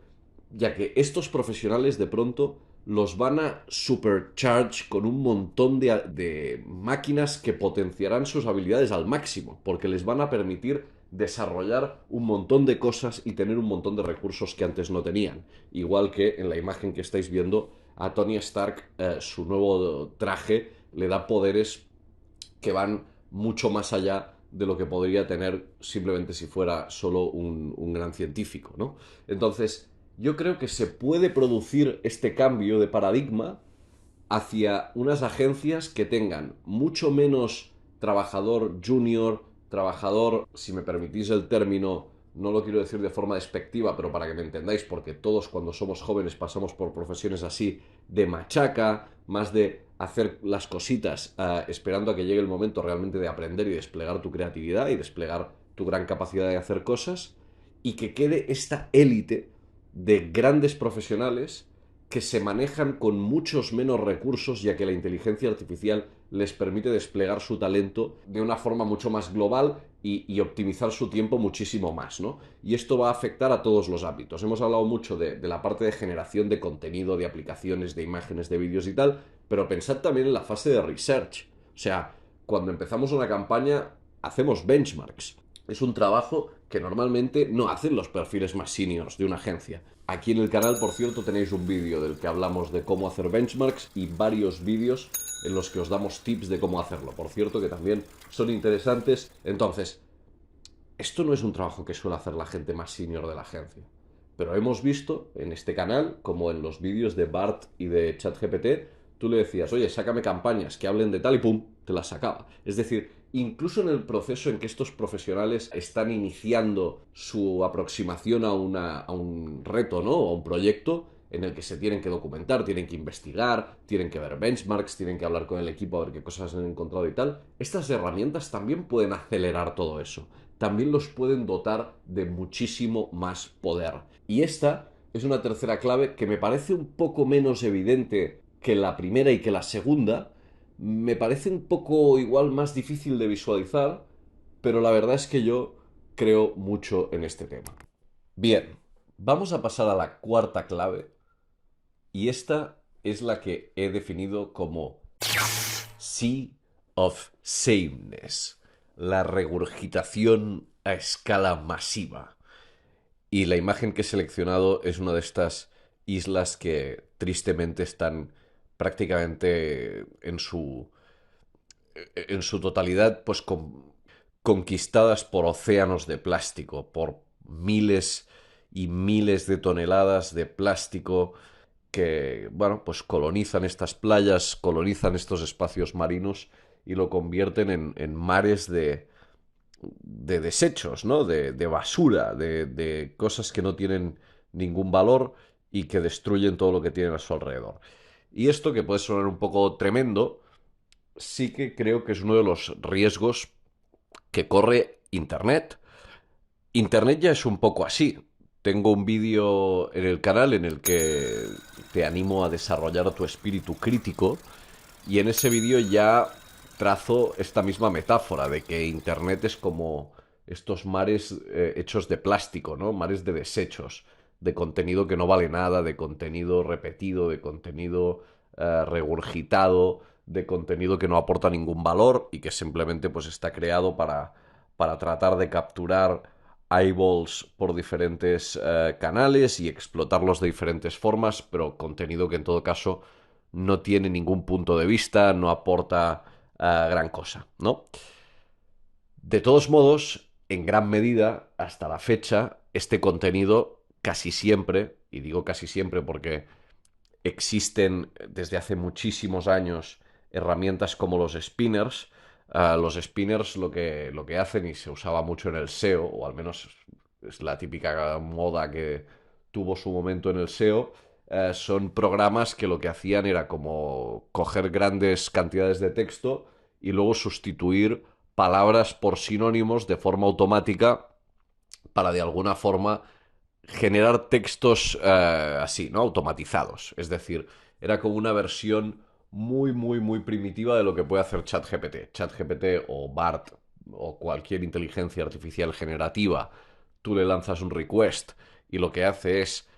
ya que estos profesionales de pronto los van a supercharge con un montón de máquinas que potenciarán sus habilidades al máximo, porque les van a permitir desarrollar un montón de cosas y tener un montón de recursos que antes no tenían. Igual que en la imagen que estáis viendo, a Tony Stark su nuevo traje le da poderes que van mucho más allá de lo que podría tener simplemente si fuera solo un gran científico, ¿no? Entonces, yo creo que se puede producir este cambio de paradigma hacia unas agencias que tengan mucho menos trabajador junior, trabajador, si me permitís el término, no lo quiero decir de forma despectiva, pero para que me entendáis, porque todos cuando somos jóvenes pasamos por profesiones así, de machaca, más de hacer las cositas esperando a que llegue el momento realmente de aprender y desplegar tu creatividad y desplegar tu gran capacidad de hacer cosas, y que quede esta élite de grandes profesionales que se manejan con muchos menos recursos, ya que la inteligencia artificial les permite desplegar su talento de una forma mucho más global y optimizar su tiempo muchísimo más, ¿no? Y esto va a afectar a todos los ámbitos. Hemos hablado mucho de la parte de generación de contenido, de aplicaciones, de imágenes, de vídeos y tal, pero pensad también en la fase de research. O sea, cuando empezamos una campaña, hacemos benchmarks. Es un trabajo que normalmente no hacen los perfiles más seniors de una agencia. Aquí en el canal, por cierto, tenéis un vídeo del que hablamos de cómo hacer benchmarks y varios vídeos en los que os damos tips de cómo hacerlo. Por cierto, que también son interesantes. Entonces, esto no es un trabajo que suele hacer la gente más senior de la agencia. Pero hemos visto en este canal, como en los vídeos de Bart y de ChatGPT, tú le decías, oye, sácame campañas que hablen de tal y pum, te las sacaba. Es decir, incluso en el proceso en que estos profesionales están iniciando su aproximación a un reto, ¿no? O a un proyecto, en el que se tienen que documentar, tienen que investigar, tienen que ver benchmarks, tienen que hablar con el equipo a ver qué cosas han encontrado y tal. Estas herramientas también pueden acelerar todo eso. También los pueden dotar de muchísimo más poder. Y esta es una tercera clave que me parece un poco menos evidente que la primera y que la segunda. Me parece un poco igual más difícil de visualizar, pero la verdad es que yo creo mucho en este tema. Bien, vamos a pasar a la cuarta clave y esta es la que he definido como Sea of Sameness, la regurgitación a escala masiva. Y la imagen que he seleccionado es una de estas islas que tristemente están prácticamente en su totalidad pues conquistadas por océanos de plástico, por miles y miles de toneladas de plástico que, bueno, pues colonizan estas playas, colonizan estos espacios marinos y lo convierten en mares de desechos, ¿no? De basura, de cosas que no tienen ningún valor y que destruyen todo lo que tienen a su alrededor. Y esto, que puede sonar un poco tremendo, sí que creo que es uno de los riesgos que corre Internet. Internet ya es un poco así. Tengo un vídeo en el canal en el que te animo a desarrollar tu espíritu crítico y en ese vídeo ya trazo esta misma metáfora de que Internet es como estos mares hechos de plástico, ¿no? Mares de desechos, de contenido que no vale nada, de contenido repetido, de contenido regurgitado, de contenido que no aporta ningún valor y que simplemente pues está creado para tratar de capturar eyeballs por diferentes canales y explotarlos de diferentes formas, pero contenido que en todo caso no tiene ningún punto de vista, no aporta gran cosa, ¿no? De todos modos, en gran medida, hasta la fecha, este contenido casi siempre, y digo casi siempre porque existen desde hace muchísimos años herramientas como los spinners. Los spinners lo que hacen, y se usaba mucho en el SEO, o al menos es la típica moda que tuvo su momento en el SEO, son programas que lo que hacían era como coger grandes cantidades de texto y luego sustituir palabras por sinónimos de forma automática para de alguna forma generar textos así, ¿no? Automatizados. Es decir, era como una versión muy primitiva de lo que puede hacer ChatGPT. ChatGPT o BART o cualquier inteligencia artificial generativa, tú le lanzas un request y lo que hace es,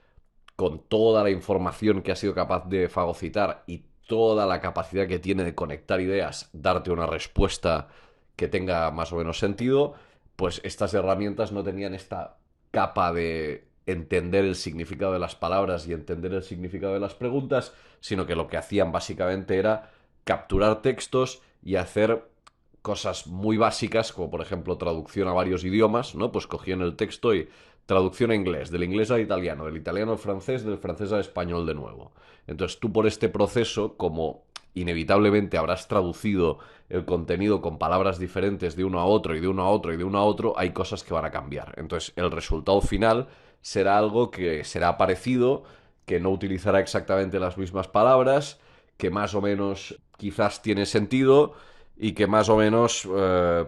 con toda la información que ha sido capaz de fagocitar y toda la capacidad que tiene de conectar ideas, darte una respuesta que tenga más o menos sentido, pues estas herramientas no tenían esta capa de entender el significado de las palabras y entender el significado de las preguntas, sino que lo que hacían básicamente era capturar textos y hacer cosas muy básicas, como por ejemplo traducción a varios idiomas, ¿no? Pues cogían el texto y traducción a inglés, del inglés al italiano, del italiano al francés, del francés al español de nuevo. Entonces tú por este proceso, como inevitablemente habrás traducido el contenido con palabras diferentes de uno a otro y de uno a otro y de uno a otro, hay cosas que van a cambiar. Entonces el resultado final será algo que será parecido, que no utilizará exactamente las mismas palabras, que más o menos quizás tiene sentido y que más o menos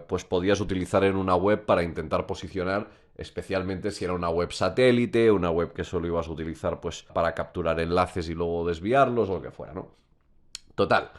pues podías utilizar en una web para intentar posicionar, especialmente si era una web satélite, una web que solo ibas a utilizar pues para capturar enlaces y luego desviarlos o lo que fuera, ¿no? Total,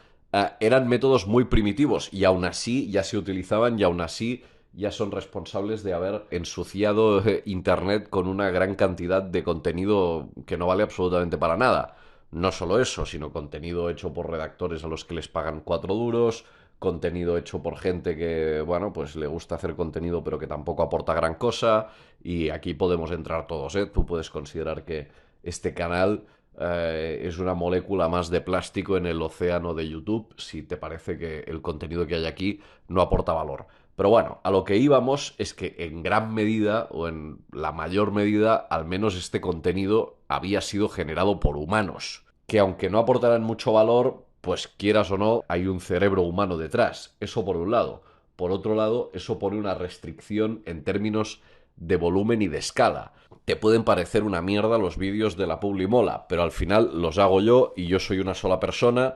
eran métodos muy primitivos y aún así ya se utilizaban y aún así ya son responsables de haber ensuciado Internet con una gran cantidad de contenido que no vale absolutamente para nada. No solo eso, sino contenido hecho por redactores a los que les pagan 4 duros, contenido hecho por gente que, bueno, pues le gusta hacer contenido pero que tampoco aporta gran cosa, y aquí podemos entrar todos, ¿eh? Tú puedes considerar que este canal es una molécula más de plástico en el océano de YouTube, si te parece que el contenido que hay aquí no aporta valor. Pero bueno, a lo que íbamos es que en gran medida, o en la mayor medida, al menos este contenido había sido generado por humanos, que aunque no aportaran mucho valor, pues quieras o no, hay un cerebro humano detrás. Eso por un lado. Por otro lado, eso pone una restricción en términos de volumen y de escala. Te pueden parecer una mierda los vídeos de la Publimola, pero al final los hago yo y yo soy una sola persona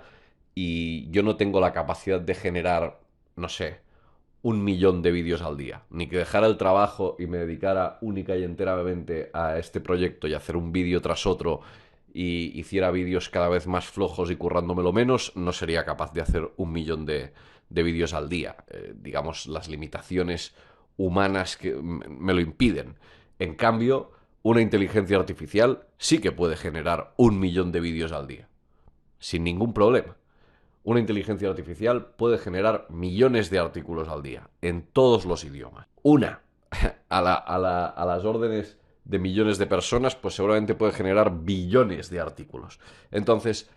y yo no tengo la capacidad de generar, no sé, 1 millón de vídeos al día. Ni que dejara el trabajo y me dedicara única y enteramente a este proyecto y hacer un vídeo tras otro y hiciera vídeos cada vez más flojos y currándomelo menos, no sería capaz de hacer 1 millón de vídeos al día. Digamos, las limitaciones humanas que me lo impiden. En cambio, una inteligencia artificial sí que puede generar 1 millón de vídeos al día, sin ningún problema. Una inteligencia artificial puede generar millones de artículos al día, en todos los idiomas. Una, a las órdenes de millones de personas, pues seguramente puede generar billones de artículos. Entonces,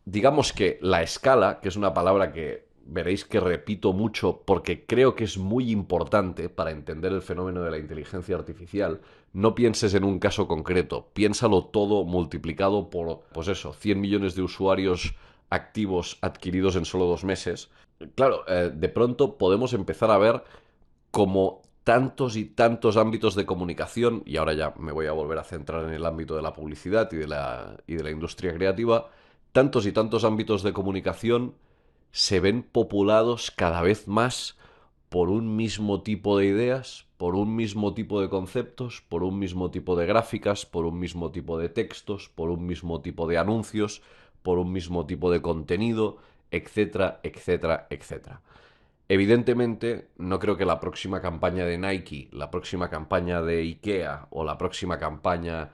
digamos que la escala, que es una palabra que veréis que repito mucho porque creo que es muy importante para entender el fenómeno de la inteligencia artificial, no pienses en un caso concreto, piénsalo todo multiplicado por, pues eso, 100 millones de usuarios activos adquiridos en solo 2 meses. Claro, de pronto podemos empezar a ver como tantos y tantos ámbitos de comunicación, y ahora ya me voy a volver a centrar en el ámbito de la publicidad y de la industria creativa, tantos y tantos ámbitos de comunicación se ven populados cada vez más por un mismo tipo de ideas, por un mismo tipo de conceptos, por un mismo tipo de gráficas, por un mismo tipo de textos, por un mismo tipo de anuncios, por un mismo tipo de contenido, etcétera, etcétera, etcétera. Evidentemente, no creo que la próxima campaña de Nike, la próxima campaña de IKEA o la próxima campaña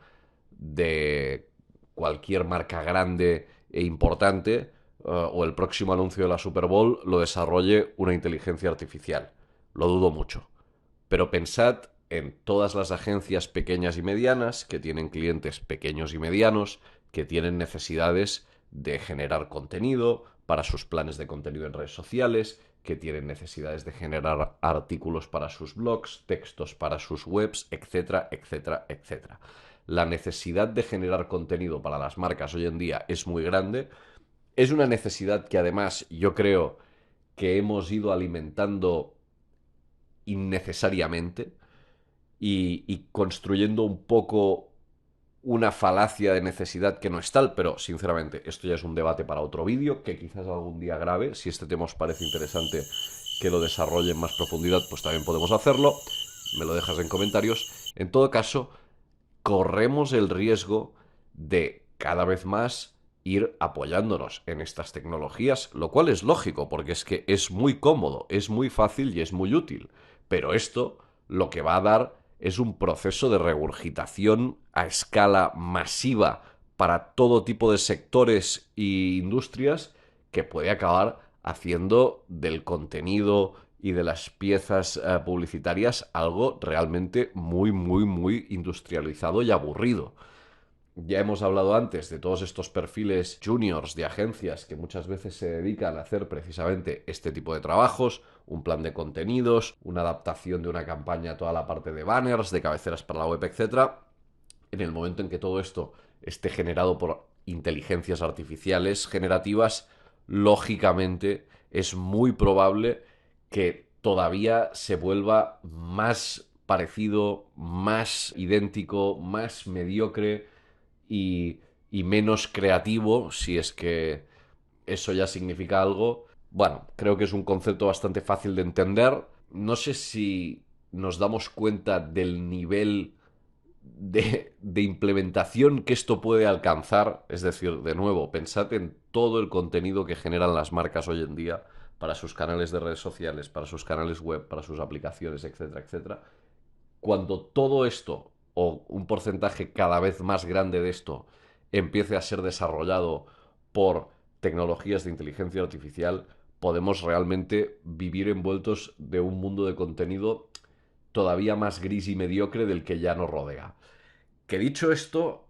de cualquier marca grande e importante o el próximo anuncio de la Super Bowl lo desarrolle una inteligencia artificial. Lo dudo mucho. Pero pensad en todas las agencias pequeñas y medianas que tienen clientes pequeños y medianos, que tienen necesidades de generar contenido para sus planes de contenido en redes sociales, que tienen necesidades de generar artículos para sus blogs, textos para sus webs, etcétera, etcétera, etcétera. La necesidad de generar contenido para las marcas hoy en día es muy grande. Es una necesidad que además yo creo que hemos ido alimentando innecesariamente y construyendo un poco una falacia de necesidad que no es tal, pero sinceramente esto ya es un debate para otro vídeo que quizás algún día grabe. Si este tema os parece interesante que lo desarrolle en más profundidad, pues también podemos hacerlo. Me lo dejas en comentarios. En todo caso, corremos el riesgo de cada vez más ir apoyándonos en estas tecnologías, lo cual es lógico, porque es que es muy cómodo, es muy fácil y es muy útil. Pero esto lo que va a dar es un proceso de regurgitación a escala masiva para todo tipo de sectores e industrias que puede acabar haciendo del contenido y de las piezas publicitarias algo realmente muy, muy, muy industrializado y aburrido. Ya hemos hablado antes de todos estos perfiles juniors de agencias que muchas veces se dedican a hacer precisamente este tipo de trabajos, un plan de contenidos, una adaptación de una campaña a toda la parte de banners, de cabeceras para la web, etcétera. En el momento en que todo esto esté generado por inteligencias artificiales generativas, lógicamente es muy probable que todavía se vuelva más parecido, más idéntico, más mediocre y menos creativo, si es que eso ya significa algo. Bueno, creo que es un concepto bastante fácil de entender. No sé si nos damos cuenta del nivel de implementación que esto puede alcanzar. Es decir, de nuevo, pensad en todo el contenido que generan las marcas hoy en día para sus canales de redes sociales, para sus canales web, para sus aplicaciones, etcétera, etcétera. Cuando todo esto, o un porcentaje cada vez más grande de esto, empiece a ser desarrollado por tecnologías de inteligencia artificial, podemos realmente vivir envueltos de un mundo de contenido todavía más gris y mediocre del que ya nos rodea. Que dicho esto,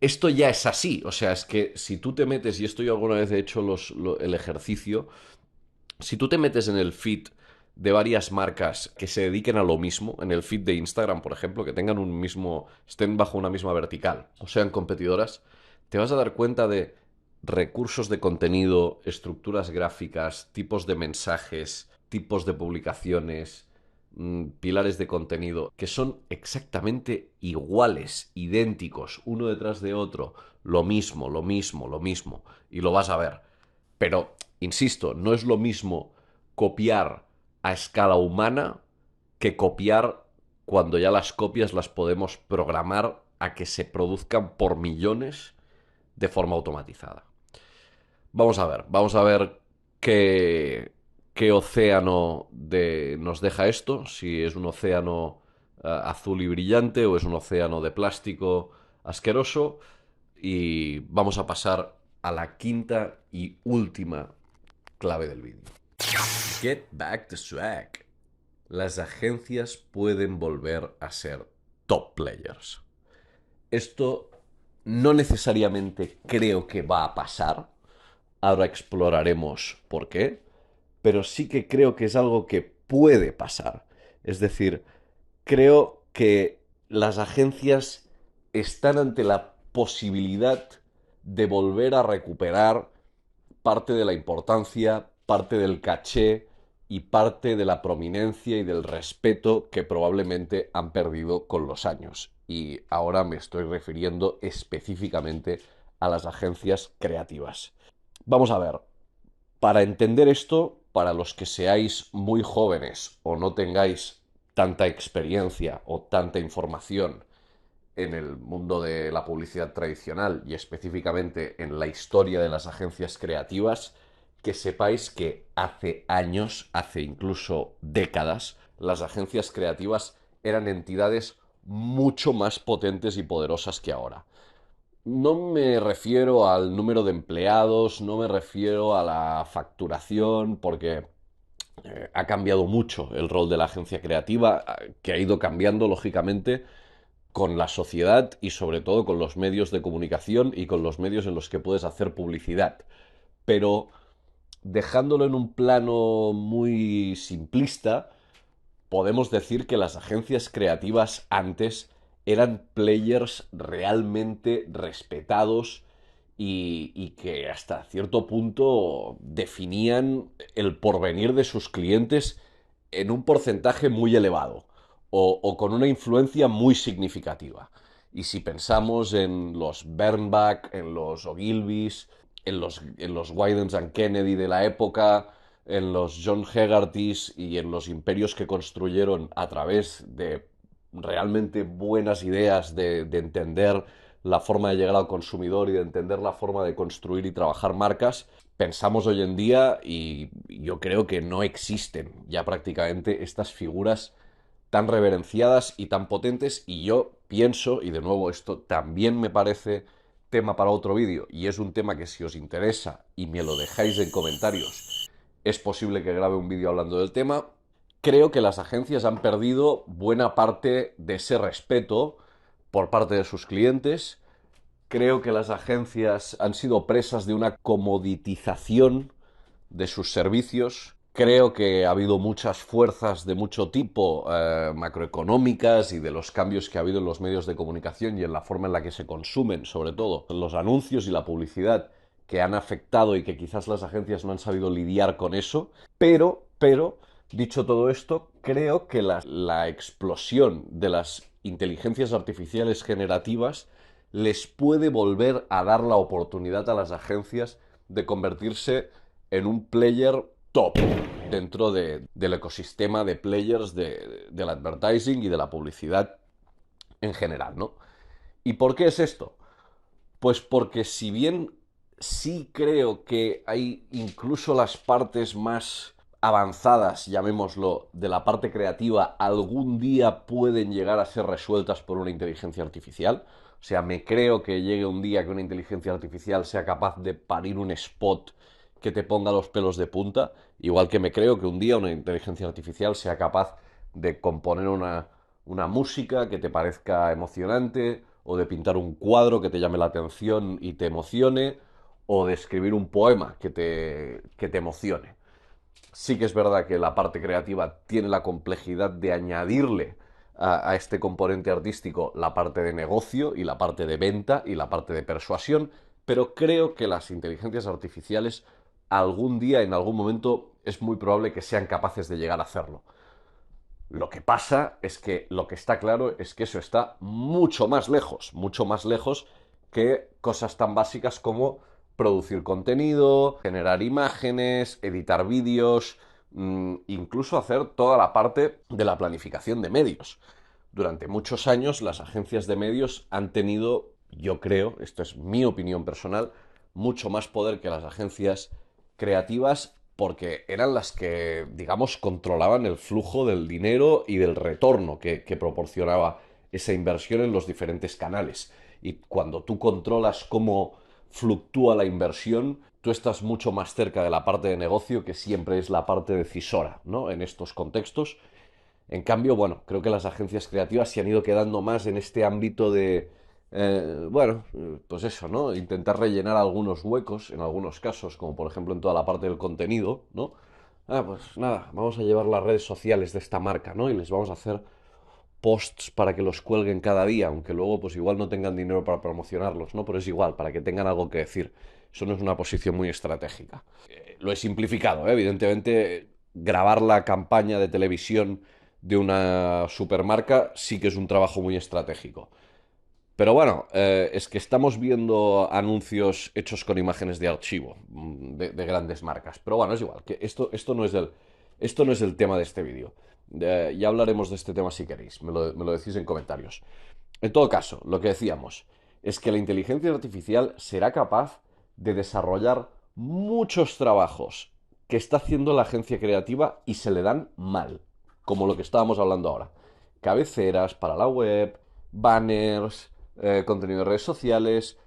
esto ya es así. O sea, es que si tú te metes, y esto yo alguna vez he hecho el ejercicio, si tú te metes en el feed de varias marcas que se dediquen a lo mismo, en el feed de Instagram, por ejemplo, que tengan un mismo, estén bajo una misma vertical, o sean competidoras, te vas a dar cuenta de recursos de contenido, estructuras gráficas, tipos de mensajes, tipos de publicaciones, pilares de contenido que son exactamente iguales, idénticos, uno detrás de otro, lo mismo, lo mismo, lo mismo, y lo vas a ver. Pero, insisto, no es lo mismo copiar a escala humana que copiar cuando ya las copias las podemos programar a que se produzcan por millones de forma automatizada. Vamos a ver qué océano nos deja esto, si es un océano azul y brillante o es un océano de plástico asqueroso. Y vamos a pasar a la quinta y última clave del vídeo. Get back to swag. Las agencias pueden volver a ser top players. Esto no necesariamente creo que va a pasar. Ahora exploraremos por qué. Pero sí que creo que es algo que puede pasar. Es decir, creo que las agencias están ante la posibilidad de volver a recuperar parte de la importancia, parte del caché y parte de la prominencia y del respeto que probablemente han perdido con los años. Y ahora me estoy refiriendo específicamente a las agencias creativas. Vamos a ver, para entender esto, para los que seáis muy jóvenes o no tengáis tanta experiencia o tanta información en el mundo de la publicidad tradicional y específicamente en la historia de las agencias creativas, que sepáis que hace años, hace incluso décadas, las agencias creativas eran entidades mucho más potentes y poderosas que ahora. No me refiero al número de empleados, no me refiero a la facturación, porque ha cambiado mucho el rol de la agencia creativa, que ha ido cambiando, lógicamente, con la sociedad y sobre todo con los medios de comunicación y con los medios en los que puedes hacer publicidad. Pero dejándolo en un plano muy simplista, podemos decir que las agencias creativas antes eran players realmente respetados y que hasta cierto punto definían el porvenir de sus clientes en un porcentaje muy elevado o con una influencia muy significativa. Y si pensamos en los Bernbach, en los Ogilvies, en los Wiedens and Kennedy de la época, en los John Hegartys y en los imperios que construyeron a través de realmente buenas ideas de entender la forma de llegar al consumidor y de entender la forma de construir y trabajar marcas, pensamos hoy en día y yo creo que no existen ya prácticamente estas figuras tan reverenciadas y tan potentes, y yo pienso, y de nuevo esto también me parece tema para otro vídeo y es un tema que si os interesa y me lo dejáis en comentarios, es posible que grabe un vídeo hablando del tema. Creo que las agencias han perdido buena parte de ese respeto por parte de sus clientes. Creo que las agencias han sido presas de una comoditización de sus servicios. Creo que ha habido muchas fuerzas de mucho tipo, macroeconómicas, y de los cambios que ha habido en los medios de comunicación y en la forma en la que se consumen, sobre todo los anuncios y la publicidad, que han afectado y que quizás las agencias no han sabido lidiar con eso. Pero, dicho todo esto, creo que la explosión de las inteligencias artificiales generativas les puede volver a dar la oportunidad a las agencias de convertirse en un player top dentro del ecosistema de players del advertising y de la publicidad en general, ¿no? ¿Y por qué es esto? Pues porque si bien sí creo que hay incluso las partes más avanzadas, llamémoslo, de la parte creativa, algún día pueden llegar a ser resueltas por una inteligencia artificial. O sea, me creo que llegue un día que una inteligencia artificial sea capaz de parir un spot que te ponga los pelos de punta, igual que me creo que un día una inteligencia artificial sea capaz de componer una música que te parezca emocionante, o de pintar un cuadro que te llame la atención y te emocione, o de escribir un poema que te emocione. Sí que es verdad que la parte creativa tiene la complejidad de añadirle a este componente artístico la parte de negocio y la parte de venta y la parte de persuasión, pero creo que las inteligencias artificiales algún día, en algún momento, es muy probable que sean capaces de llegar a hacerlo. Lo que pasa es que lo que está claro es que eso está mucho más lejos que cosas tan básicas como producir contenido, generar imágenes, editar vídeos, incluso hacer toda la parte de la planificación de medios. Durante muchos años las agencias de medios han tenido, yo creo, esto es mi opinión personal, mucho más poder que las agencias creativas porque eran las que, digamos, controlaban el flujo del dinero y del retorno que proporcionaba esa inversión en los diferentes canales. Y cuando tú controlas cómo fluctúa la inversión, tú estás mucho más cerca de la parte de negocio que siempre es la parte decisora, ¿no? En estos contextos. En cambio, bueno, creo que las agencias creativas se han ido quedando más en este ámbito de, pues eso, ¿no? Intentar rellenar algunos huecos, en algunos casos, como por ejemplo en toda la parte del contenido, ¿no? Ah, pues nada, vamos a llevar las redes sociales de esta marca, ¿no? Y les vamos a hacer posts para que los cuelguen cada día, aunque luego pues igual no tengan dinero para promocionarlos, ¿no? Pero es igual, para que tengan algo que decir. Eso no es una posición muy estratégica. Lo he simplificado, ¿eh? Evidentemente, grabar la campaña de televisión de una supermarca sí que es un trabajo muy estratégico. Pero bueno, es que estamos viendo anuncios hechos con imágenes de archivo de grandes marcas. Pero bueno, es igual, que esto no es el tema de este vídeo. Ya hablaremos de este tema si queréis, me lo decís en comentarios. En todo caso, lo que decíamos es que la inteligencia artificial será capaz de desarrollar muchos trabajos que está haciendo la agencia creativa y se le dan mal, como lo que estábamos hablando ahora. Cabeceras para la web, banners, contenido de redes sociales.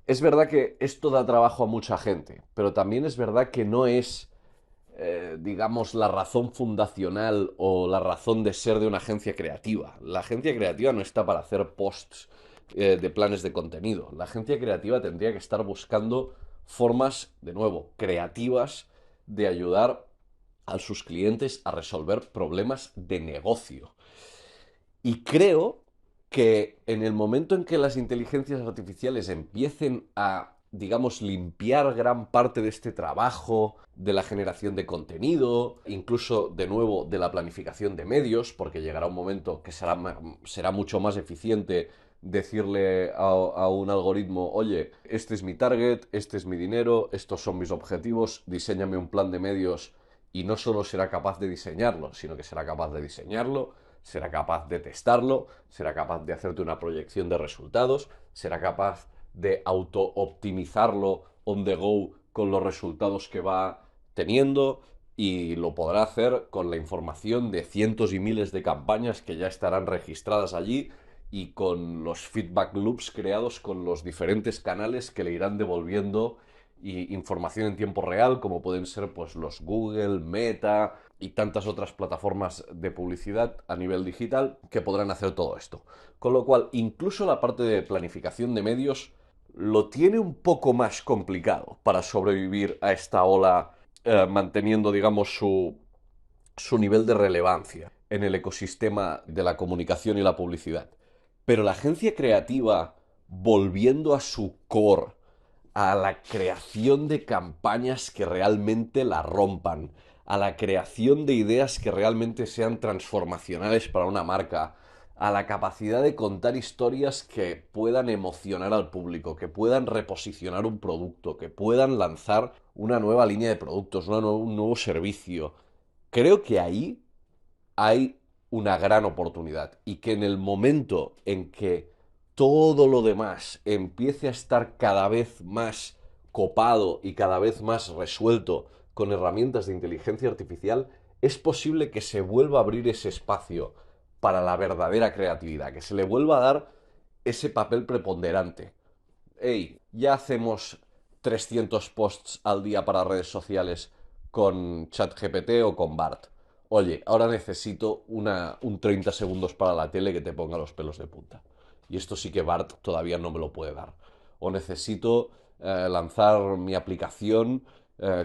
Es verdad que esto da trabajo a mucha gente, pero también es verdad que no es, digamos, la razón fundacional o la razón de ser de una agencia creativa. La agencia creativa no está para hacer posts de planes de contenido. La agencia creativa tendría que estar buscando formas, de nuevo, creativas de ayudar a sus clientes a resolver problemas de negocio. Y creo que en el momento en que las inteligencias artificiales empiecen a, digamos, limpiar gran parte de este trabajo de la generación de contenido, incluso de nuevo de la planificación de medios, porque llegará un momento que será mucho más eficiente decirle a un algoritmo, oye, este es mi target, este es mi dinero, estos son mis objetivos, diséñame un plan de medios y no solo será capaz de diseñarlo, sino que será capaz de diseñarlo, será capaz de testarlo, será capaz de hacerte una proyección de resultados, será capaz de auto-optimizarlo on the go con los resultados que va teniendo y lo podrá hacer con la información de cientos y miles de campañas que ya estarán registradas allí y con los feedback loops creados con los diferentes canales que le irán devolviendo y información en tiempo real, como pueden ser pues los Google, Meta y tantas otras plataformas de publicidad a nivel digital que podrán hacer todo esto. Con lo cual, incluso la parte de planificación de medios lo tiene un poco más complicado para sobrevivir a esta ola, manteniendo, digamos, su nivel de relevancia en el ecosistema de la comunicación y la publicidad. Pero la agencia creativa, volviendo a su core, a la creación de campañas que realmente la rompan, a la creación de ideas que realmente sean transformacionales para una marca, a la capacidad de contar historias que puedan emocionar al público, que puedan reposicionar un producto, que puedan lanzar una nueva línea de productos, un nuevo servicio. Creo que ahí hay una gran oportunidad y que en el momento en que todo lo demás empiece a estar cada vez más copado y cada vez más resuelto con herramientas de inteligencia artificial, es posible que se vuelva a abrir ese espacio para la verdadera creatividad, que se le vuelva a dar ese papel preponderante. Hey, ya hacemos 300 posts al día para redes sociales con ChatGPT o con BART. Oye, ahora necesito un 30 segundos para la tele que te ponga los pelos de punta. Y esto sí que BART todavía no me lo puede dar. O necesito lanzar mi aplicación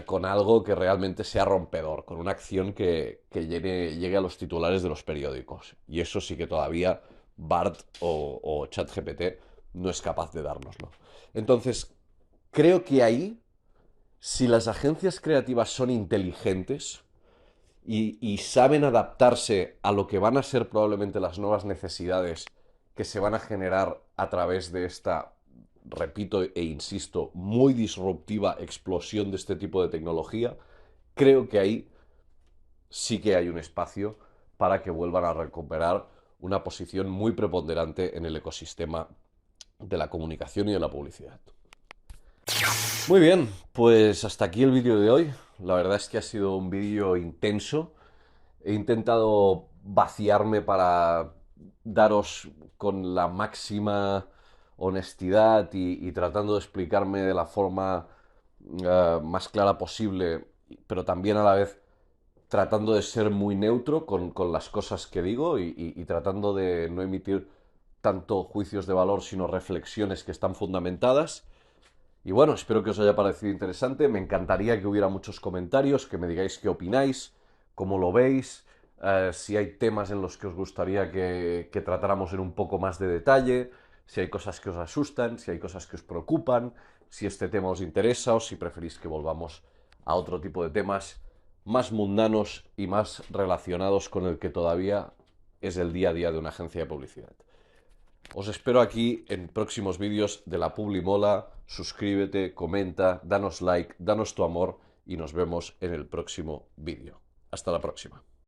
con algo que realmente sea rompedor, con una acción que llegue a los titulares de los periódicos. Y eso sí que todavía BART o ChatGPT no es capaz de dárnoslo. Entonces, creo que ahí, si las agencias creativas son inteligentes, y saben adaptarse a lo que van a ser probablemente las nuevas necesidades que se van a generar a través de esta, repito e insisto, muy disruptiva explosión de este tipo de tecnología, creo que ahí sí que hay un espacio para que vuelvan a recuperar una posición muy preponderante en el ecosistema de la comunicación y de la publicidad. Muy bien, pues hasta aquí el vídeo de hoy. La verdad es que ha sido un vídeo intenso. He intentado vaciarme para daros con la máxima honestidad y tratando de explicarme de la forma más clara posible, pero también a la vez tratando de ser muy neutro con las cosas que digo y tratando de no emitir tanto juicios de valor, sino reflexiones que están fundamentadas. Y bueno, espero que os haya parecido interesante. Me encantaría que hubiera muchos comentarios, que me digáis qué opináis, cómo lo veis, si hay temas en los que os gustaría que tratáramos en un poco más de detalle, si hay cosas que os asustan, si hay cosas que os preocupan, si este tema os interesa o si preferís que volvamos a otro tipo de temas más mundanos y más relacionados con el que todavía es el día a día de una agencia de publicidad. Os espero aquí en próximos vídeos de la Publimola. Suscríbete, comenta, danos like, danos tu amor y nos vemos en el próximo vídeo. Hasta la próxima.